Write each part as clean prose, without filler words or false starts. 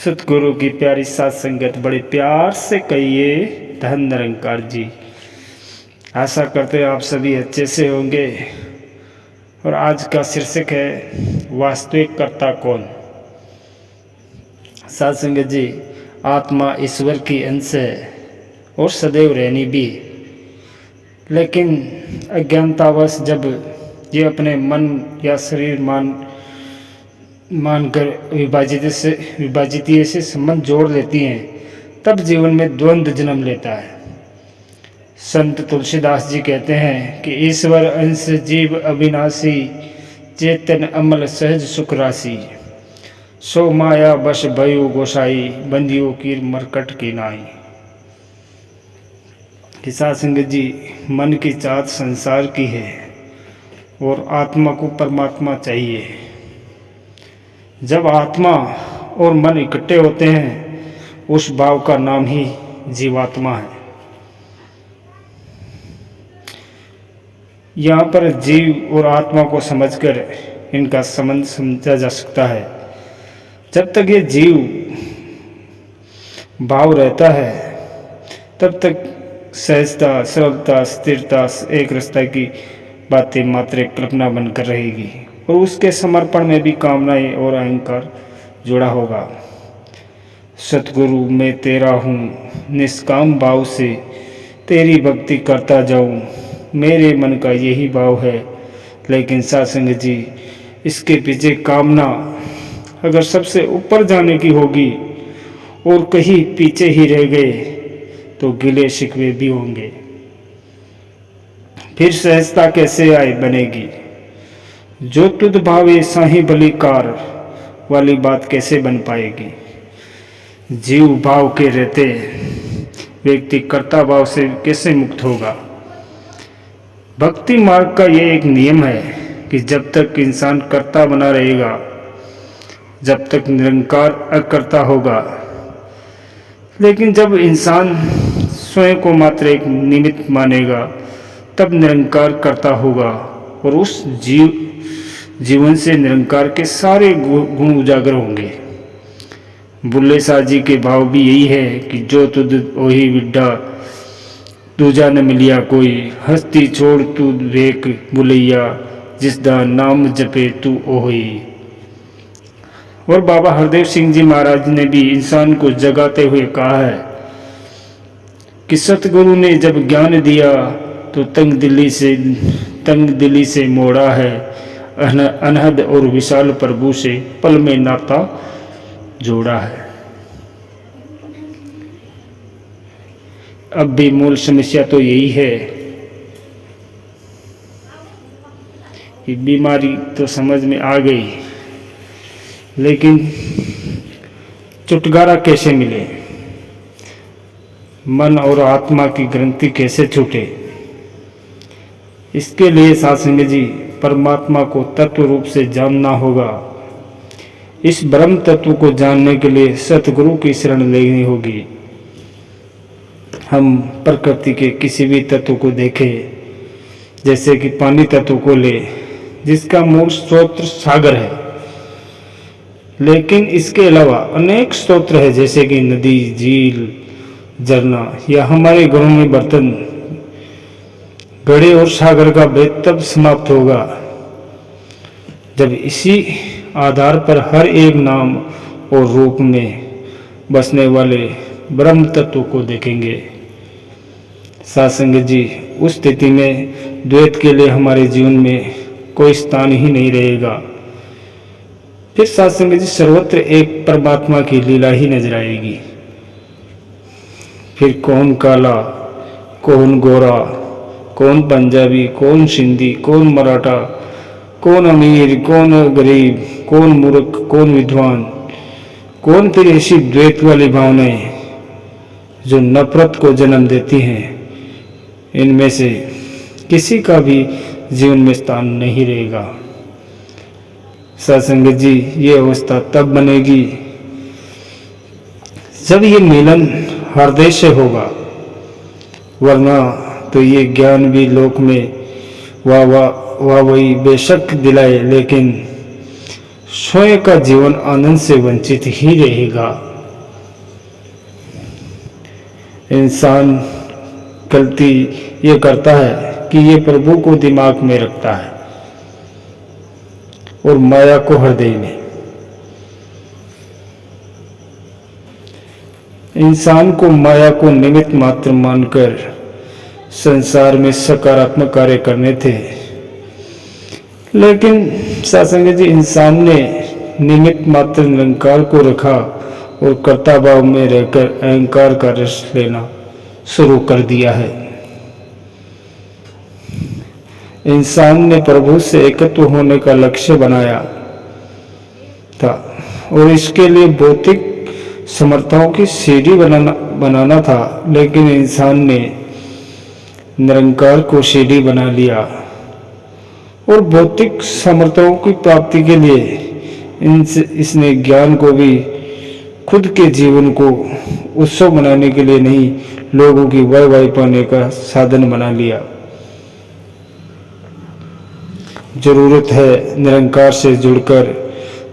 सतगुरु की प्यारी साथ संगत बड़े प्यार से कहिए धन निरंकार जी। आशा करते हैं आप सभी अच्छे से होंगे। और आज का शीर्षक है वास्तविक कर्ता कौन। साथ संगत जी, आत्मा ईश्वर की अंश है और सदैव रहनी भी, लेकिन अज्ञानतावश जब ये अपने मन या शरीर मानकर विभाजितीय से संबंध जोड़ लेती हैं, तब जीवन में द्वंद्व जन्म लेता है। संत तुलसीदास जी कहते हैं कि ईश्वर अंश जीव अविनाशी, चेतन अमल सहज सुख राशि, सो माया बस भयो गोसाई, बंदियों की मरकट की नाई। किसान संगत जी, मन की चाहत संसार की है और आत्मा को परमात्मा चाहिए। जब आत्मा और मन इकट्ठे होते हैं, उस भाव का नाम ही जीवात्मा है। यहाँ पर जीव और आत्मा को समझकर इनका संबंध समझा जा सकता है। जब तक ये जीव भाव रहता है, तब तक सहजता, सरलता, स्थिरता, एक रस्ता की बातें मात्र एक कल्पना बनकर रहेगी और उसके समर्पण में भी कामनाएं और अहंकार जुड़ा होगा। सतगुरु मैं तेरा हूँ, निष्काम भाव से तेरी भक्ति करता जाऊँ, मेरे मन का यही भाव है। लेकिन सासंग जी, इसके पीछे कामना अगर सबसे ऊपर जाने की होगी और कहीं पीछे ही रह गए तो गिले शिकवे भी होंगे। फिर सहजता कैसे आए बनेगी। जो तुद भावे साही बलिकार वाली बात कैसे बन पाएगी। जीव भाव के रहते व्यक्ति कर्ता भाव से कैसे मुक्त होगा। भक्ति मार्ग का यह एक नियम है कि जब तक इंसान कर्ता बना रहेगा, जब तक निरंकार अकर्ता होगा। लेकिन जब इंसान स्वयं को मात्र एक निमित्त मानेगा, तब निरंकार कर्ता होगा और उस जीवन से निरंकार के सारे गुण उजागर होंगे। बुल्ले शाह जी के भाव भी यही है कि जो तुद ओही विड्ढा, दूजा न मिलिया कोई, हस्ती छोड़ तू वेक बुलैया, जिसदा नाम जपे तू ओही। और बाबा हरदेव सिंह जी महाराज ने भी इंसान को जगाते हुए कहा है कि सतगुरु ने जब ज्ञान दिया तो तंग दिली से मोड़ा है, अनहद और विशाल प्रभु से पल में नाता जोड़ा है। अब भी मूल समस्या तो यही है कि बीमारी तो समझ में आ गई, लेकिन छुटकारा कैसे मिले। मन और आत्मा की ग्रंथि कैसे छूटे। इसके लिए सासंग जी, परमात्मा को तत्व रूप से जानना होगा। इस ब्रह्म तत्व को जानने के लिए सतगुरु की शरण लेनी होगी। हम प्रकृति के किसी भी तत्व को देखें, जैसे कि पानी तत्व को ले, जिसका मूल स्रोत सागर है, लेकिन इसके अलावा अनेक स्रोत है, जैसे कि नदी, झील, झरना या हमारे घरों में बर्तन, घड़े। और सागर का भेद तब समाप्त होगा जब इसी आधार पर हर एक नाम और रूप में बसने वाले ब्रह्म तत्व को देखेंगे। सासंग जी, उस स्थिति में द्वैत के लिए हमारे जीवन में कोई स्थान ही नहीं रहेगा। फिर सासंग जी, सर्वत्र एक परमात्मा की लीला ही नजर आएगी। फिर कौन काला, कौन गोरा, कौन पंजाबी, कौन सिंधी, कौन मराठा, कौन अमीर, कौन गरीब, कौन मूर्ख, कौन विद्वान, कौन फिर ऐसी द्वैत वाली भावनाएं जो नफरत को जन्म देती हैं, इनमें से किसी का भी जीवन में स्थान नहीं रहेगा। सत्संग जी, ये अवस्था तब बनेगी जब ये मिलन हृदय से होगा, वरना तो ये ज्ञान भी लोक में वाह वही बेशक दिलाए, लेकिन स्वयं का जीवन आनंद से वंचित ही रहेगा। इंसान गलती ये करता है कि ये प्रभु को दिमाग में रखता है और माया को हृदय में। इंसान को माया को निमित्त मात्र मानकर संसार में सकारात्मक कार्य करने थे, लेकिन सत्संग जी इंसान ने निमित्त मात्र निरंकार को रखा और कर्ता भाव में रहकर अहंकार का रस लेना शुरू कर दिया है। इंसान ने प्रभु से एकत्व होने का लक्ष्य बनाया था और इसके लिए भौतिक समर्थाओं की सीढ़ी बनाना था, लेकिन इंसान ने निरंकार को सीढ़ी बना लिया और भौतिक समर्थाओं की प्राप्ति के लिए इसने ज्ञान को भी खुद के जीवन को उत्सव बनाने के लिए नहीं, लोगों की वाहवाही पाने का साधन बना लिया। जरूरत है निरंकार से जुड़कर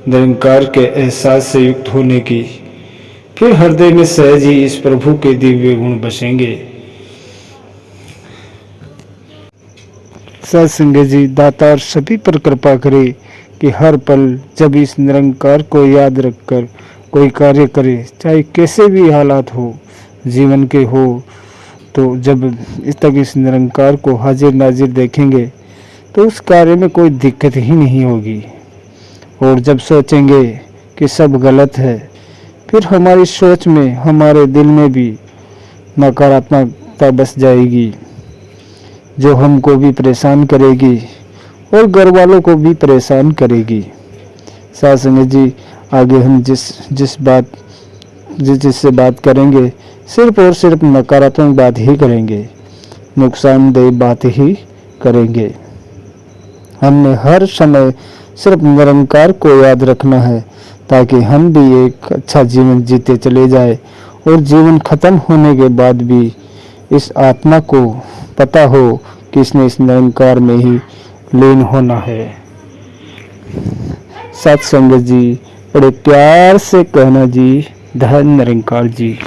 निरंकार के एहसास से युक्त होने की, फिर हृदय में सहज ही इस प्रभु के दिव्य गुण बसेंगे। सत्संग जी दातार सभी पर कृपा करे कि हर पल जब इस निरंकार को याद रखकर कोई कार्य करे, चाहे कैसे भी हालात हो जीवन के हो, तो जब इस निरंकार को हाजिर नाजिर देखेंगे तो उस कार्य में कोई दिक्कत ही नहीं होगी। और जब सोचेंगे कि सब गलत है, फिर हमारी सोच में, हमारे दिल में भी नकारात्मकता बस जाएगी, जो हमको भी परेशान करेगी और घर वालों को भी परेशान करेगी। सत्संग जी आगे हम जिससे बात करेंगे सिर्फ और सिर्फ नकारात्मक बात ही करेंगे, नुकसानदेह बात ही करेंगे। हमने हर समय सिर्फ निरंकार को याद रखना है ताकि हम भी एक अच्छा जीवन जीते चले जाए और जीवन खत्म होने के बाद भी इस आत्मा को पता हो कि इसने इस निरंकार में ही लीन होना है। सत्संग जी बड़े प्यार से कहना जी, धन निरंकार जी।